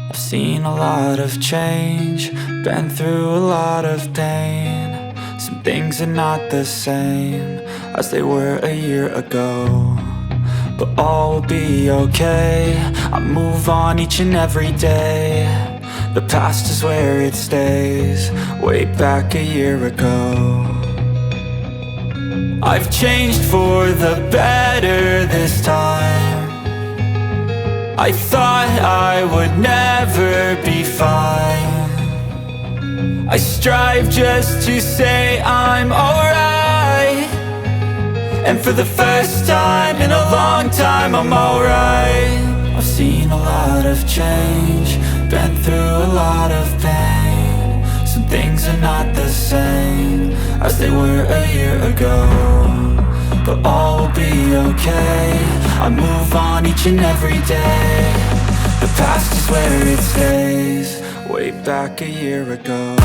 I've seen a lot of change, been through a lot of pain. Some things are not the same as they were a year ago, but all will be okay. I move on each and every day. The past is where it stays, way back a year ago. I've changed for the better this time. I thought I would never be fine. I strive just to say I'm alright, and for the first time in a long time I'm alright. I've seen a lot of change, been through a lot of pain. Some things are not the same as they were a year ago, but all will be okay. I move on each and every day. The past is where it stays, way back a year ago.